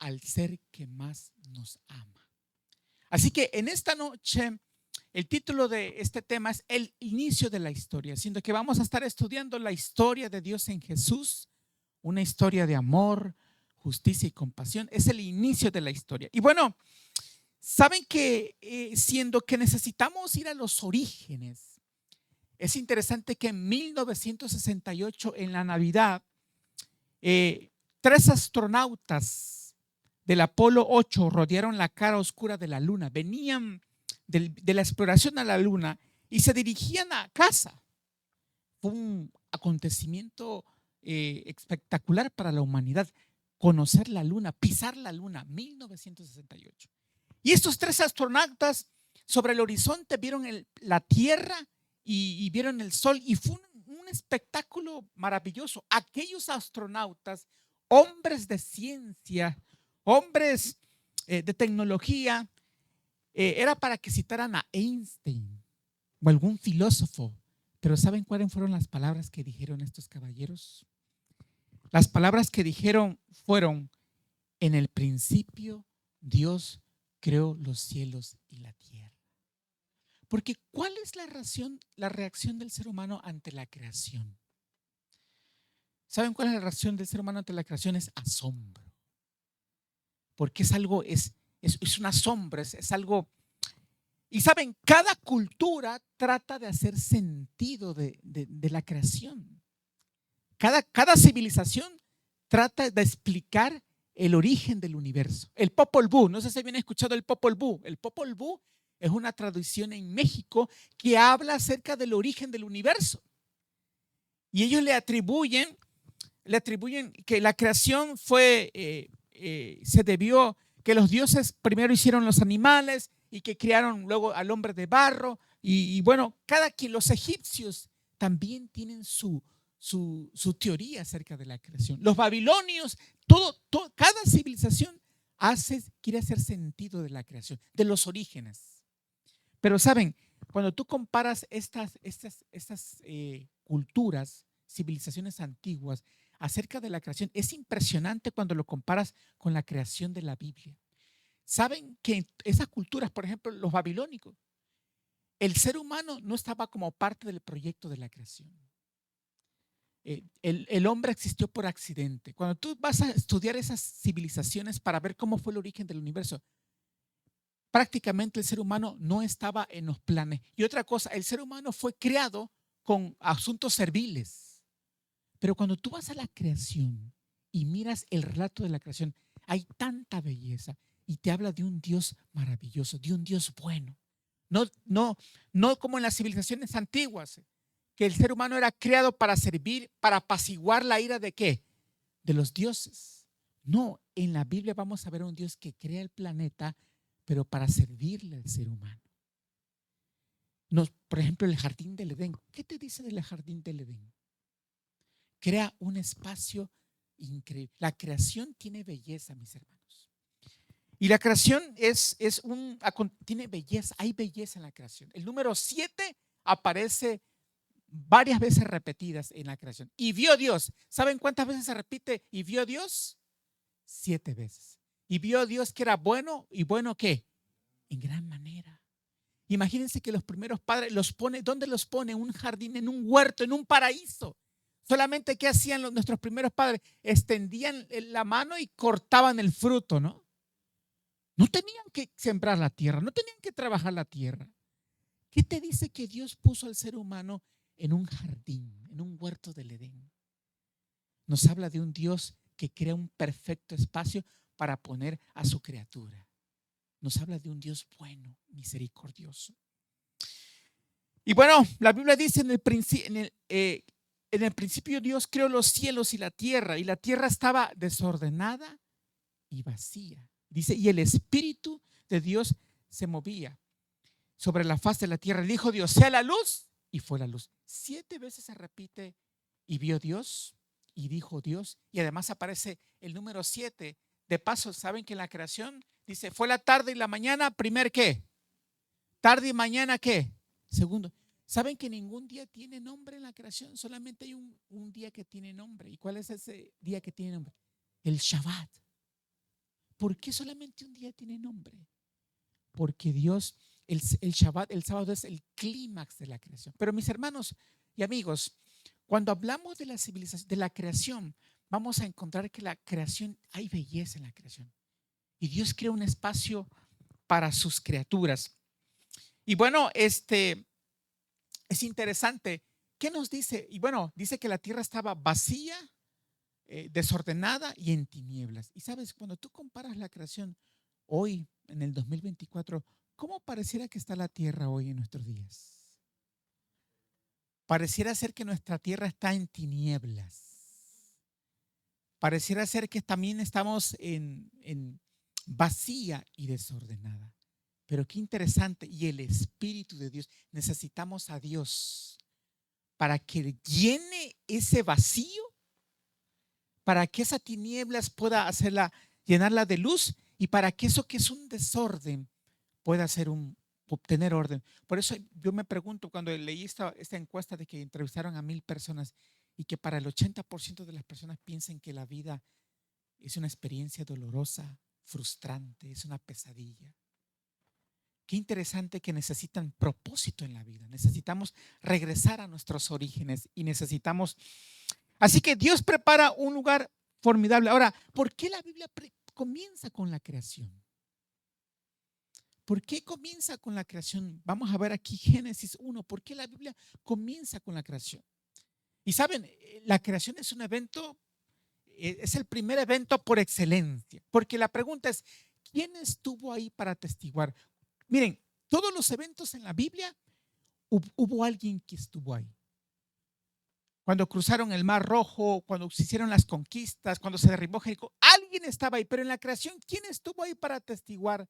al ser que más nos ama. Así que en esta noche, el título de este tema es el inicio de la historia, siendo que vamos a estar estudiando la historia de Dios en Jesús, una historia de amor, justicia y compasión. Es el inicio de la historia. Y bueno, saben que siendo que necesitamos ir a los orígenes, es interesante que en 1968, en la Navidad, tres astronautas del Apolo 8 rodearon la cara oscura de la Luna. Venían de la exploración a la Luna y se dirigían a casa. Fue un acontecimiento espectacular para la humanidad. Conocer la Luna, pisar la Luna, 1968. Y estos tres astronautas sobre el horizonte vieron la Tierra y vieron el Sol y fue un espectáculo maravilloso. Aquellos astronautas, hombres de ciencia, hombres de tecnología, era para que citaran a Einstein o algún filósofo. Pero ¿saben cuáles fueron las palabras que dijeron estos caballeros? Las palabras que dijeron fueron: en el principio Dios creó los cielos y la tierra. Porque ¿cuál es la reacción del ser humano ante la creación? ¿Saben cuál es la reacción del ser humano ante la creación? Es asombro. Porque es algo, es un asombro, es algo. Y saben, cada cultura trata de hacer sentido de la creación. Cada civilización trata de explicar el origen del universo. El Popol Vuh, no sé si habían escuchado el Popol Vuh. El Popol Vuh es una traducción en México que habla acerca del origen del universo. Y ellos le atribuyen que la creación se debió, que los dioses primero hicieron los animales y que crearon luego al hombre de barro. Y bueno, los egipcios también tienen su teoría acerca de la creación. Los babilonios, cada civilización quiere hacer sentido de la creación, de los orígenes. Pero saben, cuando tú comparas estas culturas, civilizaciones antiguas, acerca de la creación, es impresionante cuando lo comparas con la creación de la Biblia. Saben que esas culturas, por ejemplo, los babilónicos, el ser humano no estaba como parte del proyecto de la creación. El hombre existió por accidente. Cuando tú vas a estudiar esas civilizaciones para ver cómo fue el origen del universo, prácticamente el ser humano no estaba en los planes. Y otra cosa, el ser humano fue creado con asuntos serviles. Pero cuando tú vas a la creación y miras el relato de la creación, hay tanta belleza y te habla de un Dios maravilloso, de un Dios bueno. No como en las civilizaciones antiguas, que el ser humano era creado para servir, para apaciguar la ira de ¿qué? De los dioses. No, en la Biblia vamos a ver a un Dios que crea el planeta, pero para servirle al ser humano. Por ejemplo, el jardín del Edén. ¿Qué te dice del jardín del Edén? Crea un espacio increíble. La creación tiene belleza, mis hermanos. Y la creación tiene belleza, hay belleza en la creación. El número 7 aparece varias veces repetidas en la creación. Y vio Dios. ¿Saben cuántas veces se repite? Y vio Dios 7 veces. Y vio Dios que era bueno. ¿Y bueno qué? En gran manera. Imagínense que los primeros padres ¿dónde los pone? En un jardín, en un huerto, en un paraíso. Solamente ¿qué hacían nuestros primeros padres? Extendían la mano y cortaban el fruto, ¿no? No tenían que sembrar la tierra, no tenían que trabajar la tierra. ¿Qué te dice que Dios puso al ser humano en un jardín, en un huerto del Edén? Nos habla de un Dios que crea un perfecto espacio para poner a su criatura. Nos habla de un Dios bueno, misericordioso. Y bueno, la Biblia dice en el principio Dios creó los cielos y la tierra estaba desordenada y vacía. Dice, y el Espíritu de Dios se movía sobre la faz de la tierra. Dijo Dios, sea la luz, y fue la luz. 7 veces se repite, y vio Dios, y dijo Dios, y además aparece el número 7. De paso, ¿saben que en la creación dice, fue la tarde y la mañana, primer qué? Tarde y mañana qué? Segundo. ¿Saben que ningún día tiene nombre en la creación? Solamente hay un día que tiene nombre. ¿Y cuál es ese día que tiene nombre? El Shabbat. ¿por qué solamente un día tiene nombre? Porque Dios, el Shabbat, el sábado es el clímax de la creación. Pero mis hermanos y amigos, cuando hablamos de la civilización, de la creación, vamos a encontrar que la creación, hay belleza en la creación. Y Dios crea un espacio para sus criaturas. Y bueno, es interesante. ¿Qué nos dice? Y bueno, dice que la tierra estaba vacía, desordenada y en tinieblas. Y sabes, cuando tú comparas la creación hoy, en el 2024, ¿cómo pareciera que está la tierra hoy en nuestros días? Pareciera ser que nuestra tierra está en tinieblas. Pareciera ser que también estamos en vacía y desordenada. Pero qué interesante. Y el Espíritu de Dios, necesitamos a Dios para que llene ese vacío, para que esa tinieblas pueda llenarla de luz y para que eso que es un desorden pueda obtener orden. Por eso yo me pregunto cuando leí esta encuesta de que entrevistaron a 1,000 personas y que para el 80% de las personas piensen que la vida es una experiencia dolorosa, frustrante, es una pesadilla. Qué interesante que necesitan propósito en la vida. Necesitamos regresar a nuestros orígenes y necesitamos. Así que Dios prepara un lugar formidable. Ahora, ¿por qué la Biblia comienza con la creación? ¿Por qué comienza con la creación? Vamos a ver aquí Génesis 1. ¿Por qué la Biblia comienza con la creación? Y saben, la creación es un evento, es el primer evento por excelencia. Porque la pregunta es, ¿quién estuvo ahí para atestiguar? Miren, todos los eventos en la Biblia hubo alguien que estuvo ahí. Cuando cruzaron el Mar Rojo, cuando se hicieron las conquistas, cuando se derribó Jericó, alguien estaba ahí. Pero en la creación, ¿quién estuvo ahí para atestiguar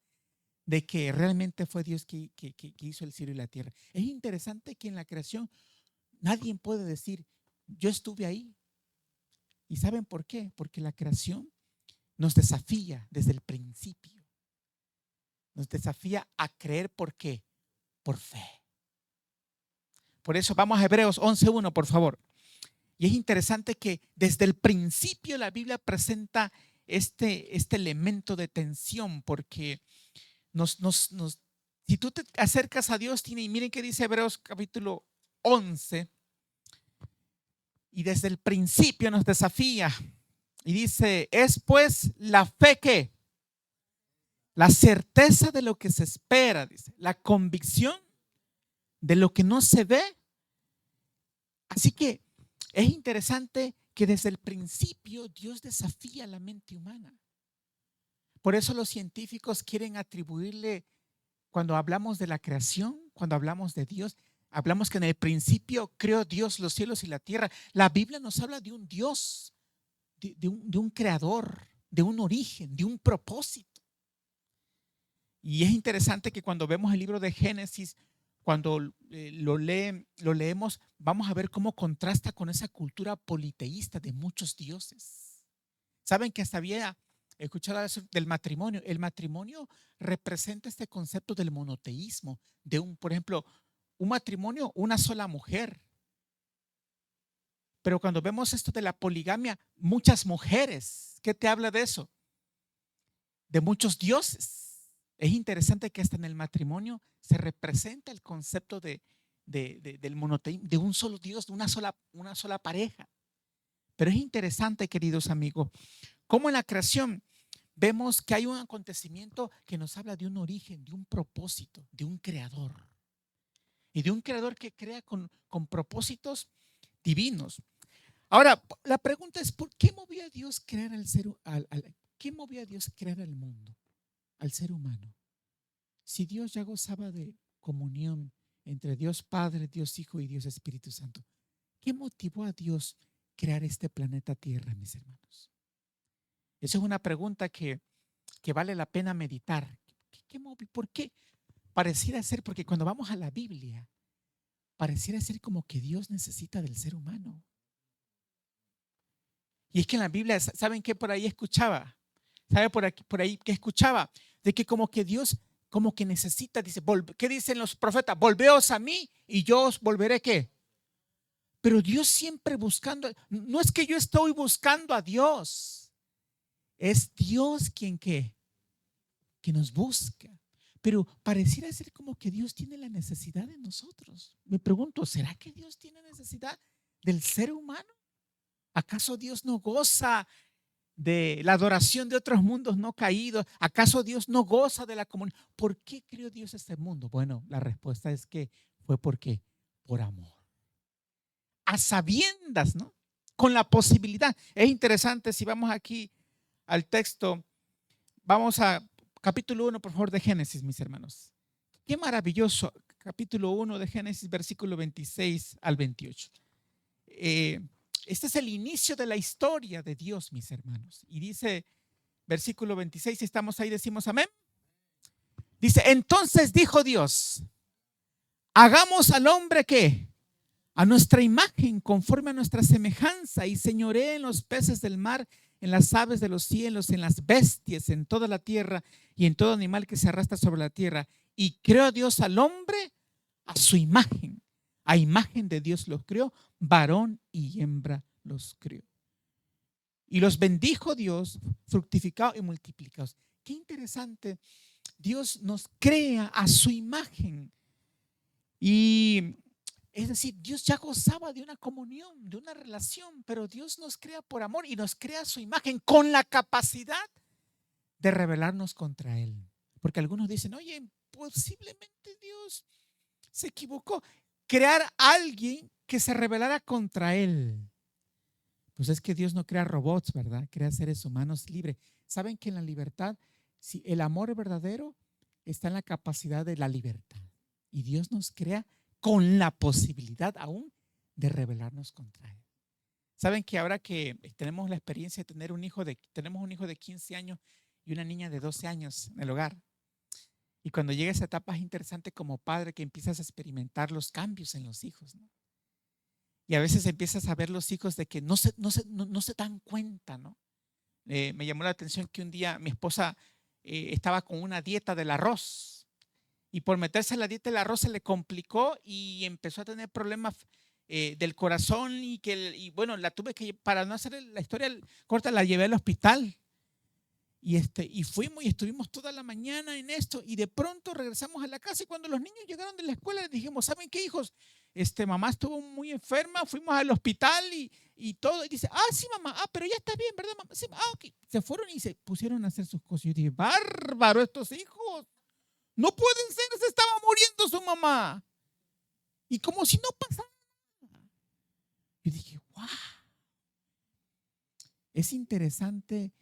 de que realmente fue Dios que hizo el cielo y la tierra? Es interesante que en la creación nadie puede decir, yo estuve ahí. ¿Y saben por qué? Porque la creación nos desafía desde el principio. Nos desafía a creer. ¿Por qué? Por fe. Por eso vamos a Hebreos 11:1, por favor. Y es interesante que desde el principio la Biblia presenta este elemento de tensión, porque si tú te acercas a Dios, y miren qué dice Hebreos capítulo 11, y desde el principio nos desafía, y dice, es pues la fe que, la certeza de lo que se espera, dice, la convicción de lo que no se ve. Así que es interesante que desde el principio Dios desafía la mente humana. Por eso los científicos quieren atribuirle, cuando hablamos de la creación, cuando hablamos de Dios, hablamos que en el principio creó Dios los cielos y la tierra. La Biblia nos habla de un Dios, de un creador, de un origen, de un propósito. Y es interesante que cuando vemos el libro de Génesis, cuando lo leemos, vamos a ver cómo contrasta con esa cultura politeísta de muchos dioses. Saben que hasta había escuchado eso del matrimonio. El matrimonio representa este concepto del monoteísmo, por ejemplo, un matrimonio, una sola mujer. Pero cuando vemos esto de la poligamia, muchas mujeres, ¿qué te habla de eso? De muchos dioses. Es interesante que hasta en el matrimonio se representa el concepto del monoteísmo, de un solo Dios, de una sola pareja. Pero es interesante, queridos amigos, cómo en la creación vemos que hay un acontecimiento que nos habla de un origen, de un propósito, de un creador. Y de un creador que crea con propósitos divinos. Ahora, la pregunta es, ¿por qué movía a Dios crear ¿qué movía a Dios crear el mundo? Al ser humano. Si Dios ya gozaba de comunión entre Dios Padre, Dios Hijo y Dios Espíritu Santo, ¿qué motivó a Dios crear este planeta Tierra, mis hermanos? Esa es una pregunta que vale la pena meditar. ¿Por qué? Pareciera ser, porque cuando vamos a la Biblia, pareciera ser como que Dios necesita del ser humano. Y es que en la Biblia, ¿saben qué por ahí escuchaba? ¿Sabe por ahí que escuchaba? De que como que Dios, como que necesita, dice, ¿qué dicen los profetas? Volveos a mí y yo os volveré, ¿qué? Pero Dios siempre buscando, no es que yo estoy buscando a Dios, es Dios quien, ¿qué? que nos busca. Pero pareciera ser como que Dios tiene la necesidad de nosotros. Me pregunto, ¿será que Dios tiene necesidad del ser humano? ¿Acaso Dios no goza de la adoración de otros mundos no caídos? ¿Acaso Dios no goza de la comunión? ¿Por qué creó Dios este mundo? Bueno, la respuesta es que fue porque por amor. A sabiendas, ¿no? Con la posibilidad. Es interesante, si vamos aquí al texto, vamos a capítulo 1, por favor, de Génesis, mis hermanos. Qué maravilloso. Capítulo 1 de Génesis, versículo 26 al 28. Este es el inicio de la historia de Dios, mis hermanos. Y dice, versículo 26, si estamos ahí, decimos amén. Dice, entonces dijo Dios, hagamos al hombre ¿qué? A nuestra imagen, conforme a nuestra semejanza, y señoree en los peces del mar, en las aves de los cielos, en las bestias, en toda la tierra y en todo animal que se arrastra sobre la tierra. Y creó Dios al hombre a su imagen. A imagen de Dios los creó, varón y hembra los creó. Y los bendijo Dios, fructificados y multiplicados. Qué interesante. Dios nos crea a su imagen. Y es decir, Dios ya gozaba de una comunión, de una relación, pero Dios nos crea por amor y nos crea a su imagen con la capacidad de rebelarnos contra Él. Porque algunos dicen, oye, posiblemente Dios se equivocó. Crear a alguien que se rebelara contra Él. Pues es que Dios no crea robots, ¿verdad? Crea seres humanos libres. ¿Saben que en la libertad, si el amor verdadero está en la capacidad de la libertad? Y Dios nos crea con la posibilidad aún de rebelarnos contra Él. ¿Saben que ahora que tenemos la experiencia de tener tenemos un hijo de 15 años y una niña de 12 años en el hogar? Y cuando llega esa etapa es interesante como padre que empiezas a experimentar los cambios en los hijos, ¿no? Y a veces empiezas a ver los hijos de que no se dan cuenta, ¿no? Me llamó la atención que un día mi esposa estaba con una dieta del arroz y por meterse en la dieta del arroz se le complicó y empezó a tener problemas del corazón y bueno, la tuve que, para no hacer la historia corta, la llevé al hospital. Y fuimos y estuvimos toda la mañana en esto y de pronto regresamos a la casa y cuando los niños llegaron de la escuela les dijimos, ¿saben qué, hijos? Mamá estuvo muy enferma, fuimos al hospital y todo. Y dice, sí, mamá, pero ya está bien, ¿verdad, mamá? Sí, ok. Se fueron y se pusieron a hacer sus cosas. Yo dije, bárbaro estos hijos. No pueden ser, se estaba muriendo su mamá. Y como si no pasara. Yo dije, wow. Es interesante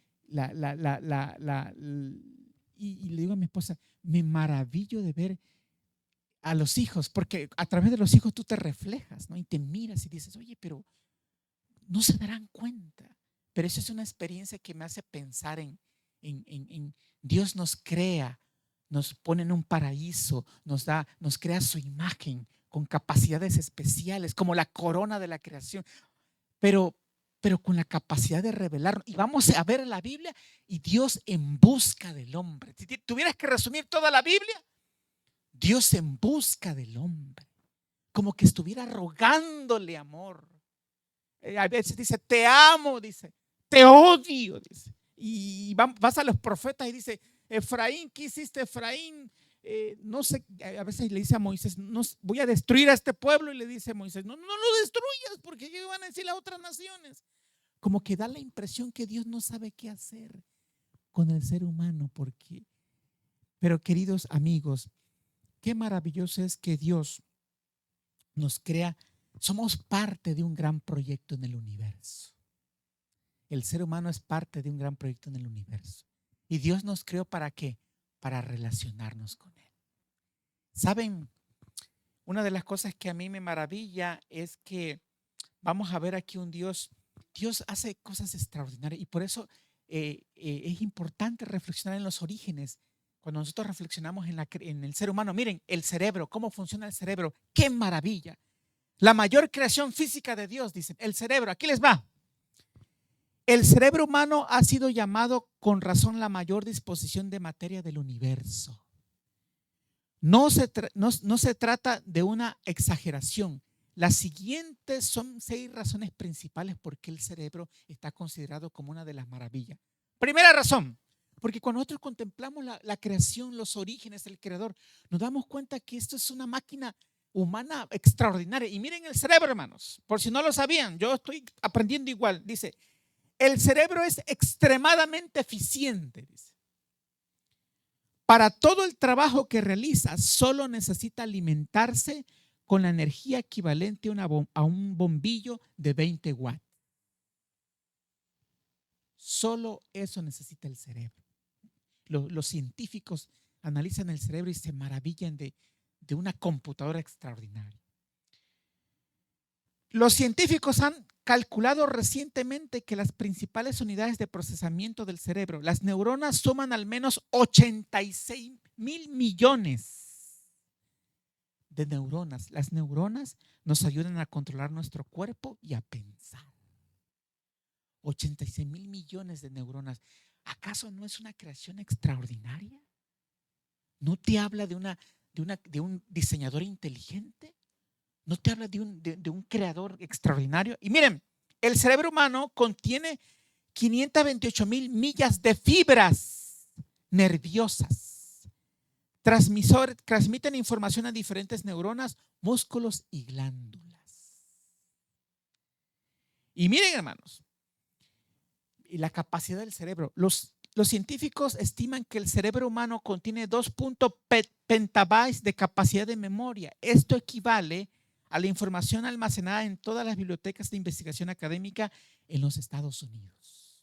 y le digo a mi esposa, me maravillo de ver a los hijos, porque a través de los hijos tú te reflejas, ¿no? Y te miras y dices, oye, pero no se darán cuenta. Pero eso es una experiencia que me hace pensar en Dios nos crea, nos pone en un paraíso, nos crea su imagen con capacidades especiales, como la corona de la creación. Pero con la capacidad de revelarnos. Y vamos a ver la Biblia y Dios en busca del hombre. Si tuvieras que resumir toda la Biblia, Dios en busca del hombre. Como que estuviera rogándole amor. A veces dice, te amo, dice, te odio, dice. Y vas a los profetas y dice, Efraín, ¿qué hiciste, Efraín? No sé, a veces le dice a Moisés, no, voy a destruir a este pueblo, y le dice a Moisés, no lo destruyas porque ¿qué van a decir las otras naciones? Como que da la impresión que Dios no sabe qué hacer con el ser humano, pero queridos amigos, qué maravilloso es que Dios nos crea, somos parte de un gran proyecto en el universo. El ser humano es parte de un gran proyecto en el universo. Y Dios nos creó ¿para qué? Para relacionarnos con Él. ¿Saben? Una de las cosas que a mí me maravilla es que vamos a ver aquí un Dios hace cosas extraordinarias y por eso es importante reflexionar en los orígenes. Cuando nosotros reflexionamos en el ser humano, miren, el cerebro, cómo funciona el cerebro, qué maravilla. La mayor creación física de Dios, dicen, el cerebro, aquí les va. El cerebro humano ha sido llamado con razón la mayor disposición de materia del universo. No se trata de una exageración. Las siguientes son 6 razones principales por qué el cerebro está considerado como una de las maravillas. Primera razón, Porque cuando nosotros contemplamos la creación, los orígenes del creador, nos damos cuenta que esto es una máquina humana extraordinaria. Y miren el cerebro, hermanos, por si no lo sabían, yo estoy aprendiendo igual. Dice, el cerebro es extremadamente eficiente, dice. Para todo el trabajo que realiza, solo necesita alimentarse con la energía equivalente a un bombillo de 20 watts. Solo eso necesita el cerebro. Los científicos analizan el cerebro y se maravillan de una computadora extraordinaria. Los científicos han calculado recientemente que las principales unidades de procesamiento del cerebro, las neuronas, suman al menos 86,000 millones de neuronas. Las neuronas nos ayudan a controlar nuestro cuerpo y a pensar. 86,000 millones de neuronas. ¿Acaso no es una creación extraordinaria? ¿No te habla de un diseñador inteligente? ¿No te habla de un creador extraordinario? Y miren, el cerebro humano contiene 528,000 millas de fibras nerviosas. Transmiten información a diferentes neuronas, músculos y glándulas. Y miren, hermanos, y la capacidad del cerebro. Los científicos estiman que el cerebro humano contiene 2 petabytes de capacidad de memoria. Esto equivale a la información almacenada en todas las bibliotecas de investigación académica en los Estados Unidos.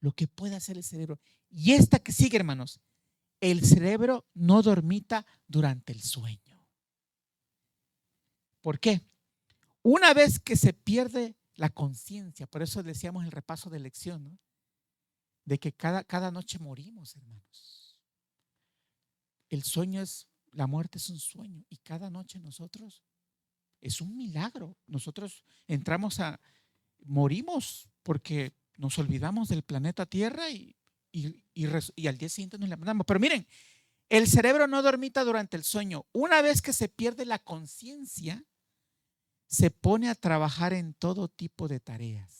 Lo que puede hacer el cerebro. Y esta que sigue, hermanos, el cerebro no dormita durante el sueño. ¿Por qué? Una vez que se pierde la conciencia, por eso decíamos el repaso de lección, ¿no? De que cada noche morimos, hermanos. El sueño la muerte es un sueño y cada noche nosotros es un milagro. Nosotros morimos porque nos olvidamos del planeta Tierra y al día siguiente nos levantamos. Pero miren, el cerebro no dormita durante el sueño. Una vez que se pierde la conciencia, se pone a trabajar en todo tipo de tareas.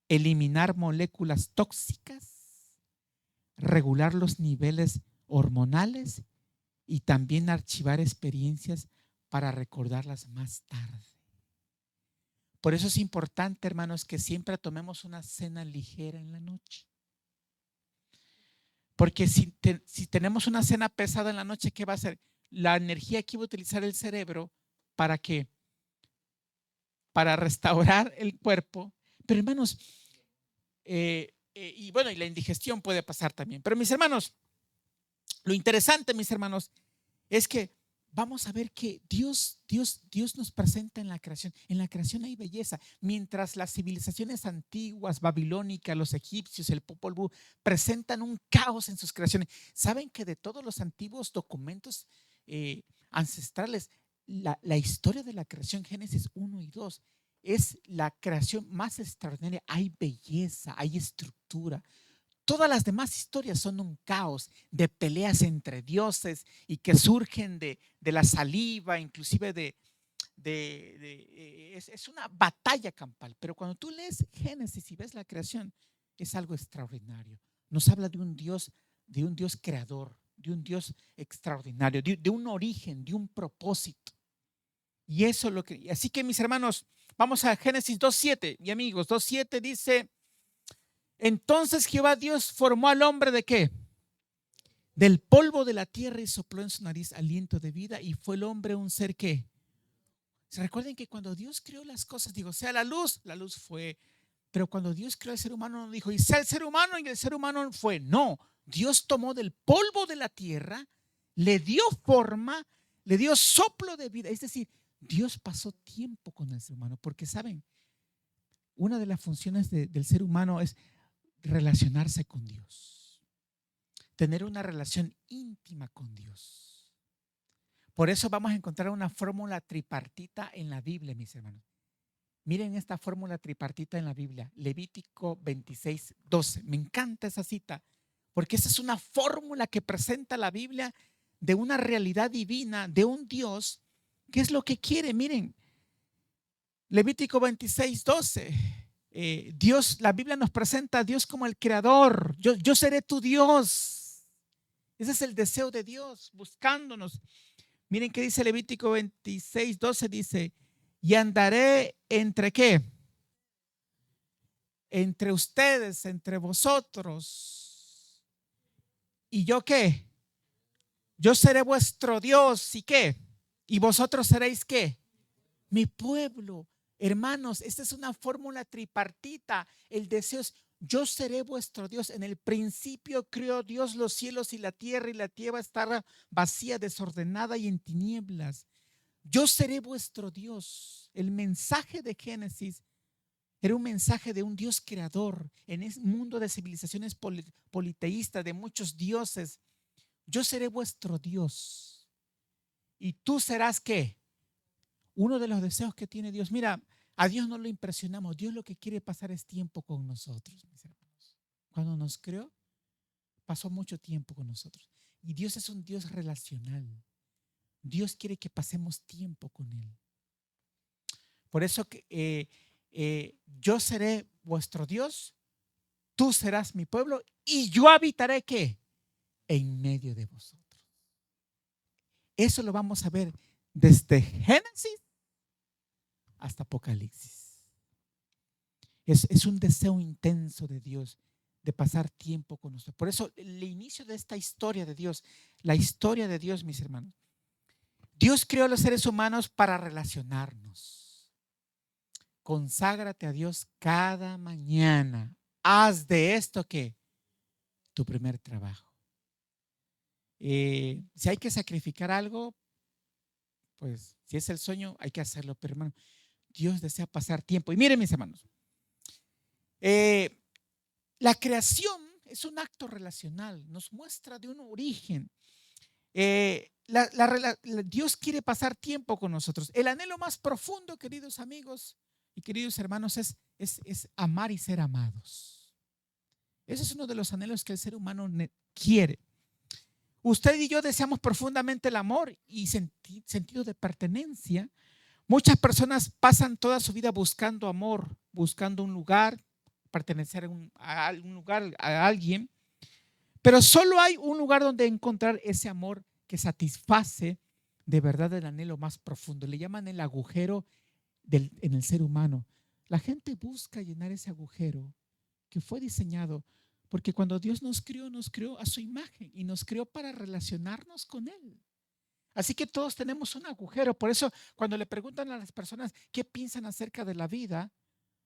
Eliminar moléculas tóxicas, regular los niveles hormonales y también archivar experiencias para recordarlas más tarde. Por eso es importante, hermanos, que siempre tomemos una cena ligera en la noche. Porque si tenemos una cena pesada en la noche, ¿qué va a hacer? La energía que va a utilizar el cerebro ¿para qué? Para restaurar el cuerpo. Pero hermanos, y bueno, y la indigestión puede pasar también. Pero mis hermanos, lo interesante, mis hermanos, es que vamos a ver que Dios nos presenta en la creación. En la creación hay belleza. Mientras las civilizaciones antiguas, babilónicas, los egipcios, el Popol Vuh, presentan un caos en sus creaciones. ¿Saben que de todos los antiguos documentos ancestrales, la historia de la creación, Génesis 1 y 2, es la creación más extraordinaria? Hay belleza, hay estructura. Todas las demás historias son un caos de peleas entre dioses y que surgen de la saliva, inclusive es una batalla campal. Pero cuando tú lees Génesis y ves la creación, es algo extraordinario. Nos habla de un Dios creador, de un Dios extraordinario, de un origen, de un propósito. Y eso es lo que. Así que, mis hermanos, vamos a Génesis 2:7. Y amigos, 2:7 dice: entonces Jehová Dios formó al hombre ¿de qué? Del polvo de la tierra y sopló en su nariz aliento de vida y fue el hombre un ser ¿qué? ¿Se recuerden que cuando Dios creó las cosas, dijo, sea la luz fue. Pero cuando Dios creó al ser humano, no dijo, y sea el ser humano, y el ser humano fue. No, Dios tomó del polvo de la tierra, le dio forma, le dio soplo de vida. Es decir, Dios pasó tiempo con el ser humano, porque saben, una de las funciones del ser humano es relacionarse con Dios, tener una relación íntima con Dios. Por eso vamos a encontrar una fórmula tripartita en la Biblia, mis hermanos. Miren esta fórmula tripartita en la Biblia, Levítico 26:12. Me encanta esa cita, porque esa es una fórmula que presenta la Biblia de una realidad divina, de un Dios. ¿Qué es lo que quiere? Miren, Levítico 26:12. Dios, la Biblia nos presenta a Dios como el creador. Yo seré tu Dios. Ese es el deseo de Dios, buscándonos. Miren qué dice Levítico 26:12, dice, y andaré entre qué, entre ustedes, entre vosotros. ¿Y yo qué? Yo seré vuestro Dios. ¿Y qué? ¿Y vosotros seréis qué? Mi pueblo. Hermanos, esta es una fórmula tripartita. El deseo es, yo seré vuestro Dios. En el principio creó Dios los cielos y la tierra estaba vacía, desordenada y en tinieblas. Yo seré vuestro Dios. El mensaje de Génesis era un mensaje de un Dios creador en ese mundo de civilizaciones politeístas, de muchos dioses. Yo seré vuestro Dios. ¿Y tú serás qué? Uno de los deseos que tiene Dios. Mira, a Dios no lo impresionamos. Dios lo que quiere pasar es tiempo con nosotros, mis hermanos. Cuando nos creó, pasó mucho tiempo con nosotros. Y Dios es un Dios relacional. Dios quiere que pasemos tiempo con Él. Por eso que yo seré vuestro Dios, tú serás mi pueblo y yo habitaré ¿qué? En medio de vosotros. Eso lo vamos a ver desde Génesis hasta Apocalipsis. Es un deseo intenso de Dios de pasar tiempo con nosotros. Por eso el inicio de esta historia de Dios, la historia de Dios, mis hermanos. Dios creó a los seres humanos para relacionarnos. Conságrate a Dios cada mañana. Haz de esto ¿qué? Tu primer trabajo. Si hay que sacrificar algo, pues si es el sueño, hay que hacerlo. Pero hermano, Dios desea pasar tiempo. Y miren, mis hermanos, la creación es un acto relacional, nos muestra de un origen. Dios quiere pasar tiempo con nosotros. El anhelo más profundo, queridos amigos y queridos hermanos, es amar y ser amados. Ese es uno de los anhelos que el ser humano quiere. Usted y yo deseamos profundamente el amor y sentido de pertenencia. Muchas personas pasan toda su vida buscando amor, buscando un lugar, pertenecer a algún lugar, a alguien. Pero solo hay un lugar donde encontrar ese amor que satisface de verdad el anhelo más profundo. Le llaman el agujero en el ser humano. La gente busca llenar ese agujero que fue diseñado porque cuando Dios nos creó a su imagen y nos creó para relacionarnos con Él. Así que todos tenemos un agujero. Por eso cuando le preguntan a las personas qué piensan acerca de la vida,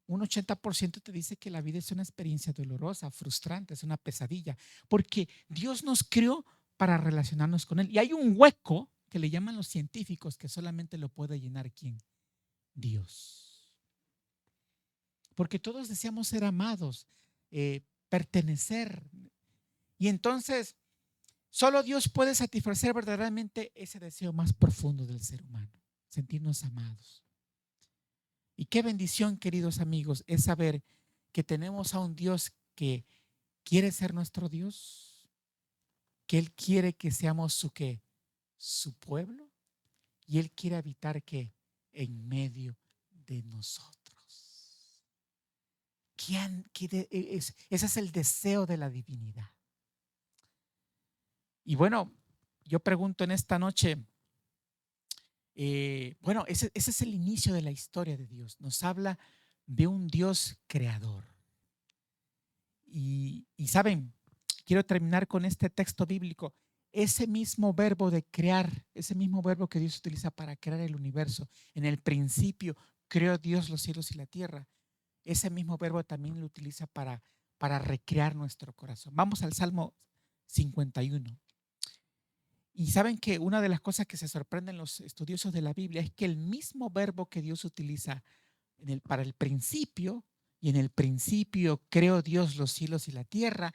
un 80% te dice que la vida es una experiencia dolorosa, frustrante, es una pesadilla, porque Dios nos creó para relacionarnos con Él. Y hay un hueco que le llaman los científicos que solamente lo puede llenar ¿quién? Dios. Porque todos deseamos ser amados, pertenecer. Y entonces, solo Dios puede satisfacer verdaderamente ese deseo más profundo del ser humano, sentirnos amados. Y qué bendición, queridos amigos, es saber que tenemos a un Dios que quiere ser nuestro Dios, que Él quiere que seamos su pueblo, y Él quiere habitar ¿qué? En medio de nosotros. Ese es el deseo de la divinidad. Y bueno, yo pregunto en esta noche, bueno, ese es el inicio de la historia de Dios. Nos habla de un Dios creador. Y saben, quiero terminar con este texto bíblico. Ese mismo verbo de crear, ese mismo verbo que Dios utiliza para crear el universo, en el principio creó Dios los cielos y la tierra. Ese mismo verbo también lo utiliza para recrear nuestro corazón. Vamos al Salmo 51. Y saben que una de las cosas que se sorprenden los estudiosos de la Biblia es que el mismo verbo que Dios utiliza para el principio, y en el principio creó Dios los cielos y la tierra,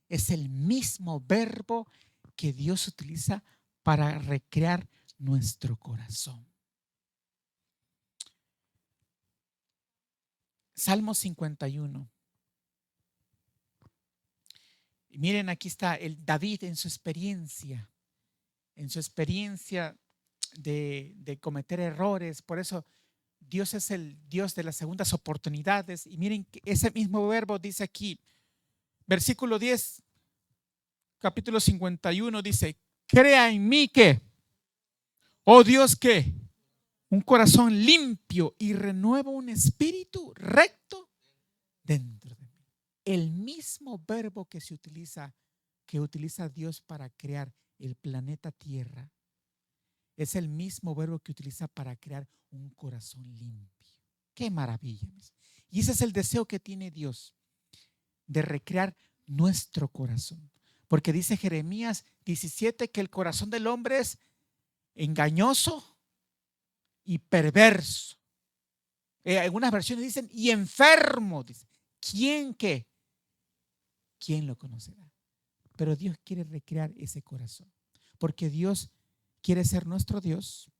es el mismo verbo que Dios utiliza para recrear nuestro corazón. Salmo 51. Y miren, aquí está el David en su experiencia de cometer errores. Por eso Dios es el Dios de las segundas oportunidades. Y miren que ese mismo verbo dice aquí, versículo 10, capítulo 51, dice, crea en mí que, oh Dios, que un corazón limpio y renueva un espíritu recto dentro de mí. El mismo verbo que utiliza Dios para crear el planeta Tierra, es el mismo verbo que utiliza para crear un corazón limpio. ¡Qué maravilla! Y ese es el deseo que tiene Dios, de recrear nuestro corazón. Porque dice Jeremías 17 que el corazón del hombre es engañoso y perverso. Algunas versiones dicen y enfermo. Dice, ¿quién qué? ¿Quién lo conocerá? Pero Dios quiere recrear ese corazón. Porque Dios quiere ser nuestro Dios.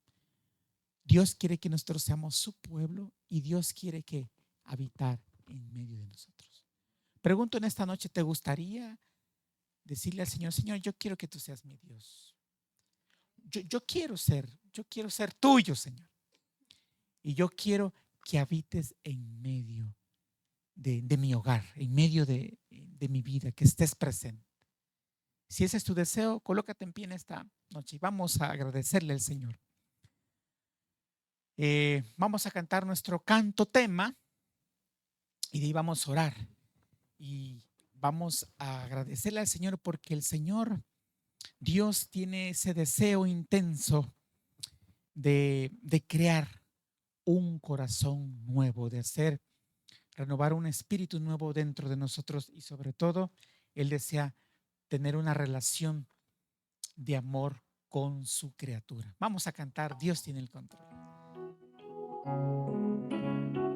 Dios quiere que nosotros seamos su pueblo y Dios quiere que habitar en medio de nosotros. Pregunto en esta noche, ¿te gustaría decirle al Señor, Señor, yo quiero que tú seas mi Dios? Yo quiero ser tuyo, Señor. Y yo quiero que habites en medio de mi hogar, en medio de mi vida, que estés presente. Si ese es tu deseo, colócate en pie en esta noche y vamos a agradecerle al Señor. Vamos a cantar nuestro canto tema y de ahí vamos a orar y vamos a agradecerle al Señor porque el Señor, Dios, tiene ese deseo intenso de crear un corazón nuevo, de renovar un espíritu nuevo dentro de nosotros y sobre todo Él desea tener una relación de amor con su criatura. Vamos a cantar, Dios tiene el control.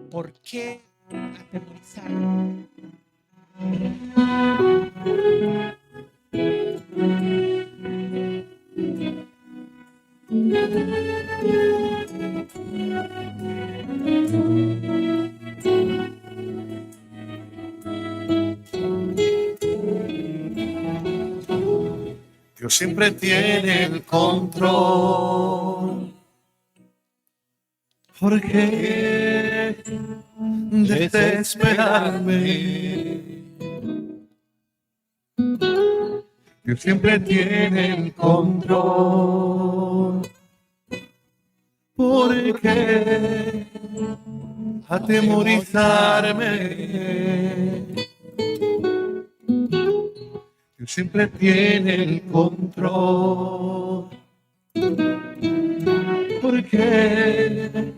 ¿Por qué atemorizar? Dios siempre tiene el control. ¿Por qué desesperarme? Dios siempre tiene el control. ¿Por qué atemorizarme? Dios siempre tiene el control. ¿Por qué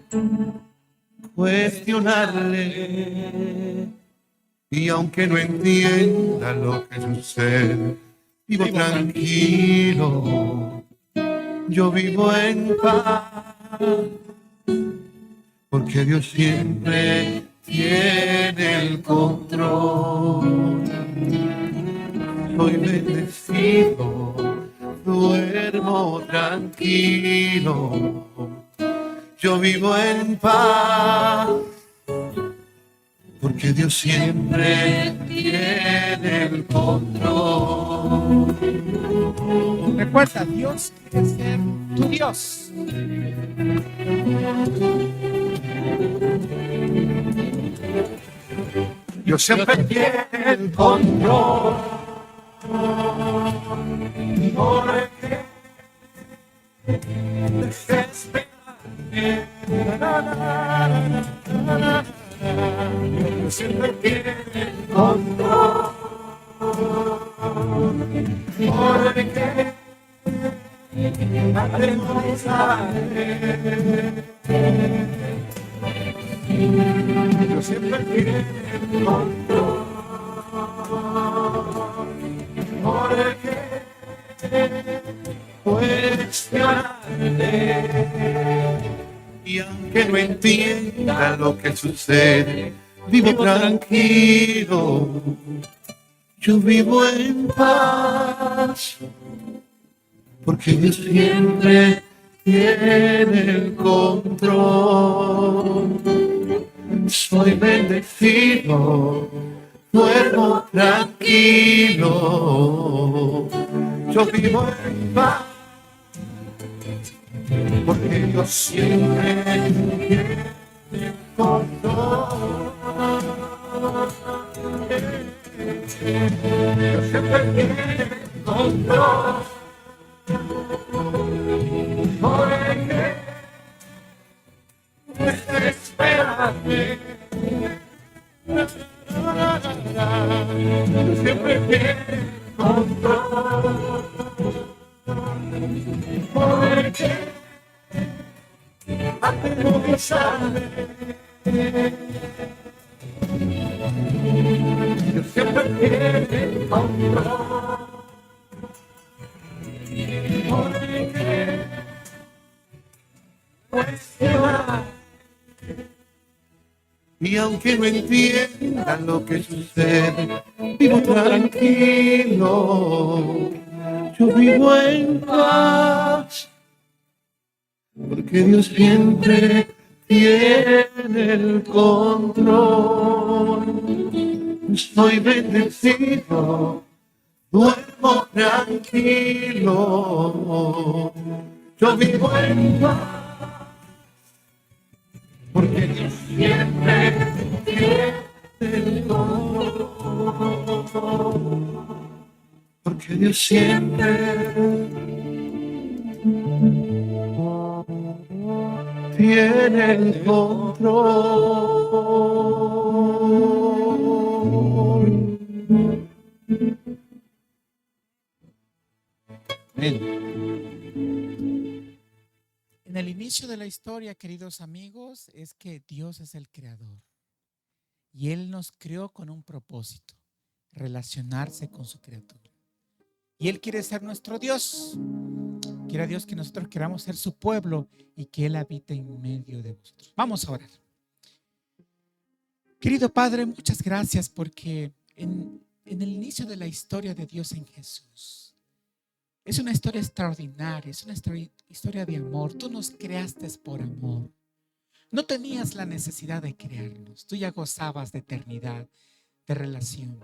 cuestionarle? Y aunque no entienda lo que sucede, vivo tranquilo. Yo vivo en paz. Porque Dios siempre tiene el control. Soy bendecido, duermo tranquilo, yo vivo en paz, porque Dios siempre tiene el control. Recuerda, Dios quiere ser tu Dios. Dios siempre tiene el control. ¿Por qué desesperarme? Dios siempre tiene el control. ¿Por qué atemorizarme? Dios siempre tiene el control. ¿Por qué cuestionarle? Y aunque no entienda lo que sucede, vivo tranquilo, yo vivo en paz, porque Dios siempre tiene el control. Soy bendecido, duermo tranquilo, yo vivo en paz, porque Dios siempre tiene siempre tiene control. Porque desesperarme. Siempre tiene control. Porque atemorizarme. Yo siempre tiene control. Porque cuestionar. Y aunque no entienda lo que sucede, vivo tranquilo. Yo vivo en paz. Porque Dios siempre tiene el control. Estoy bendecido, duermo tranquilo. Yo vivo en paz. Porque Dios siempre tiene el control. Porque Dios siempre tiene el control. En el inicio de la historia, queridos amigos, es que Dios es el creador y Él nos creó con un propósito, relacionarse con su criatura. Y Él quiere ser nuestro Dios. Quiere Dios que nosotros queramos ser su pueblo y que Él habite en medio de nosotros. Vamos a orar. Querido Padre, muchas gracias porque en el inicio de la historia de Dios en Jesús, es una historia extraordinaria, es una historia de amor. Tú nos creaste por amor. No tenías la necesidad de crearnos. Tú ya gozabas de eternidad, de relación.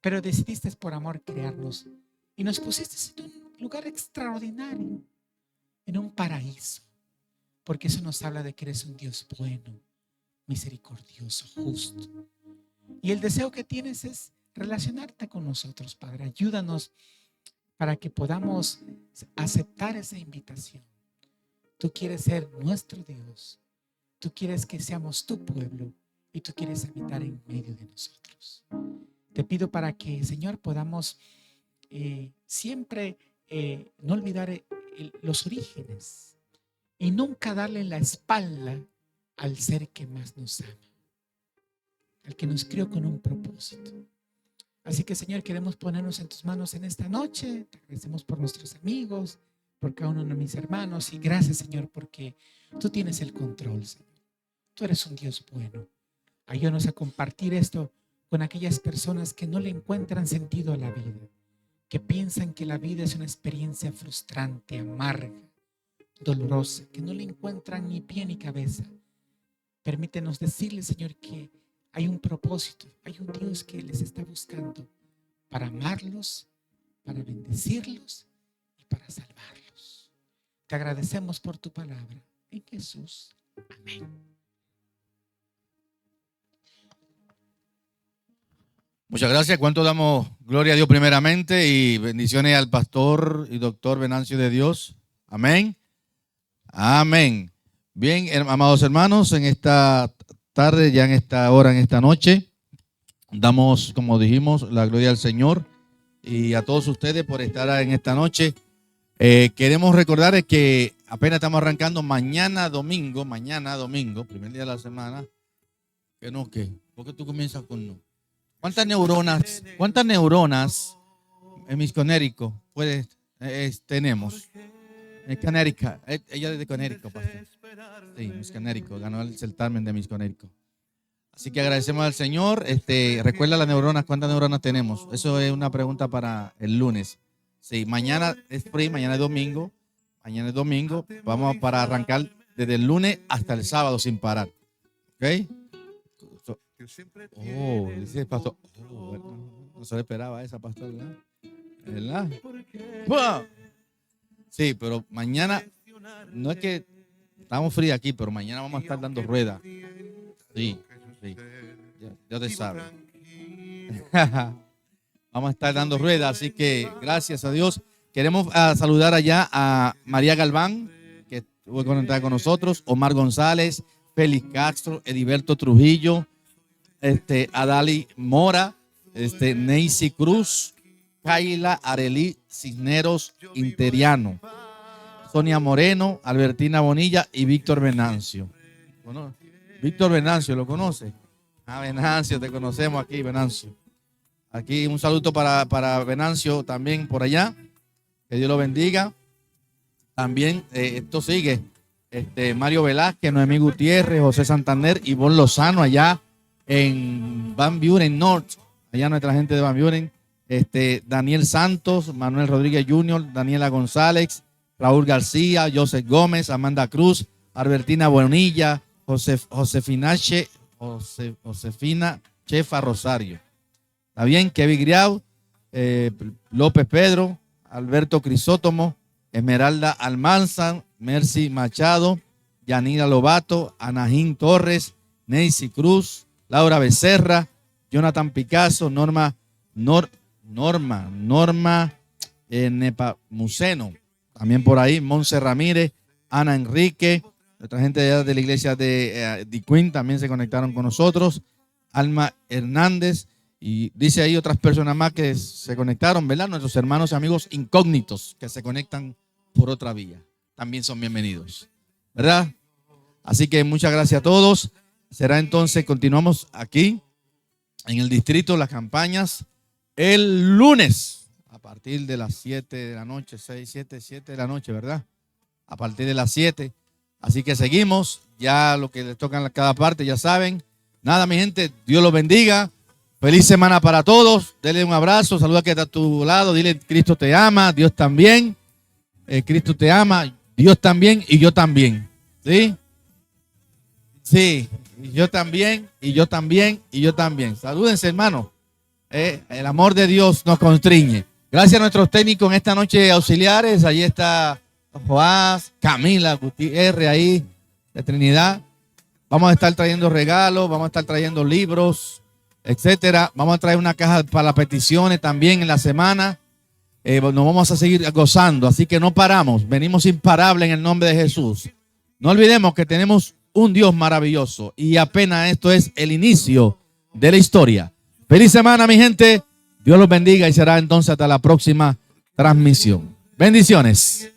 Pero decidiste por amor crearnos y nos pusiste en un lugar extraordinario, en un paraíso. Porque eso nos habla de que eres un Dios bueno, misericordioso, justo. Y el deseo que tienes es relacionarte con nosotros, Padre. Ayúdanos para que podamos aceptar esa invitación. Tú quieres ser nuestro Dios. Tú quieres que seamos tu pueblo y tú quieres habitar en medio de nosotros. Te pido para que, Señor, podamos siempre no olvidar los orígenes y nunca darle la espalda al ser que más nos ama, al que nos crió con un propósito. Así que, Señor, queremos ponernos en tus manos en esta noche. Te agradecemos por nuestros amigos, por cada uno de mis hermanos. Y gracias, Señor, porque tú tienes el control, Señor. Tú eres un Dios bueno. Ayúdanos a compartir esto con aquellas personas que no le encuentran sentido a la vida, que piensan que la vida es una experiencia frustrante, amarga, dolorosa, que no le encuentran ni pie ni cabeza. Permítenos decirle, Señor, que hay un propósito, hay un Dios que les está buscando para amarlos, para bendecirlos y para salvarlos. Te agradecemos por tu palabra. En Jesús. Amén. Muchas gracias. ¿Cuánto damos gloria a Dios primeramente y bendiciones al pastor y doctor Venancio de Dios? Amén. Amén. Bien, amados hermanos, en esta tarde, ya en esta hora, en esta noche, damos, como dijimos, la gloria al Señor y a todos ustedes por estar en esta noche. Queremos recordarles que apenas estamos arrancando mañana domingo, primer día de la semana. ¿Qué no qué? ¿Por qué tú comienzas con no? ¿Cuántas neuronas en Miss Connecticut tenemos? En Connecticut. Ella es de Connecticut, pastor. Sí, Miss Connecticut. Ganó el certamen de Miss Connecticut. Así que agradecemos al Señor. Recuerda las neuronas, ¿cuántas neuronas tenemos? Eso es una pregunta para el lunes. Sí, mañana es free, mañana es domingo. Mañana es domingo. Vamos para arrancar desde el lunes hasta el sábado sin parar. ¿Ok? Dice el pastor. No se le esperaba esa, pastor, ¿verdad? ¿Verdad? Sí, pero mañana, no es que estamos fríos aquí, pero mañana vamos a estar dando ruedas. Sí. Ya te sabes. Vamos a estar dando rueda, así que gracias a Dios. Queremos saludar allá a María Galván, que estuvo conectada con nosotros, Omar González, Félix Castro, Ediberto Trujillo, Adali Mora, Neisy Cruz, Kaila Arelí Cisneros Interiano, Sonia Moreno, Albertina Bonilla y Víctor Venancio. Bueno, Víctor Venancio, ¿lo conoce? Ah, Venancio, te conocemos aquí, Venancio. Aquí un saludo para Venancio también por allá. Que Dios lo bendiga. También esto sigue. Mario Velázquez, Noemí Gutiérrez, José Santander, Ivonne Lozano allá en Van Buren North. Allá nuestra gente de Van Buren. Daniel Santos, Manuel Rodríguez Jr., Daniela González, Raúl García, Joseph Gómez, Amanda Cruz, Albertina Bonilla, Josefina Chefa Rosario. ¿Está bien? Kevin Griau, López Pedro, Alberto Crisótomo, Esmeralda Almanzan, Mercy Machado, Yanira Lobato, Anajín Torres, Neisy Cruz, Laura Becerra, Jonathan Picasso, Norma Nepamuceno, también por ahí, Monse Ramírez, Ana Enrique, nuestra gente de la iglesia de Queen también se conectaron con nosotros, Alma Hernández, y dice ahí otras personas más que se conectaron, ¿verdad? Nuestros hermanos y amigos incógnitos que se conectan por otra vía. También son bienvenidos, ¿verdad? Así que muchas gracias a todos. Será entonces, continuamos aquí en el distrito, las campañas, el lunes a partir de las 7 de la noche, 7 de la noche, ¿verdad? A partir de las 7. Así que seguimos, ya lo que les toca en cada parte, ya saben. Nada, mi gente, Dios los bendiga. Feliz semana para todos. Denle un abrazo, saluda que está a tu lado. Dile, Cristo te ama, Dios también. Cristo te ama, Dios también y yo también. ¿Sí? Sí, y yo también, y yo también, y yo también. Salúdense, hermano. El amor de Dios nos constriñe. Gracias a nuestros técnicos en esta noche auxiliares. Allí está Joás, Camila, Gutiérrez ahí, de Trinidad. Vamos a estar trayendo regalos, vamos a estar trayendo libros, etcétera. Vamos a traer una caja para las peticiones también en la semana. Nos vamos a seguir gozando, así que no paramos. Venimos imparables en el nombre de Jesús. No olvidemos que tenemos un Dios maravilloso y apenas esto es el inicio de la historia. Feliz semana, mi gente. Dios los bendiga y será entonces hasta la próxima transmisión. Bendiciones.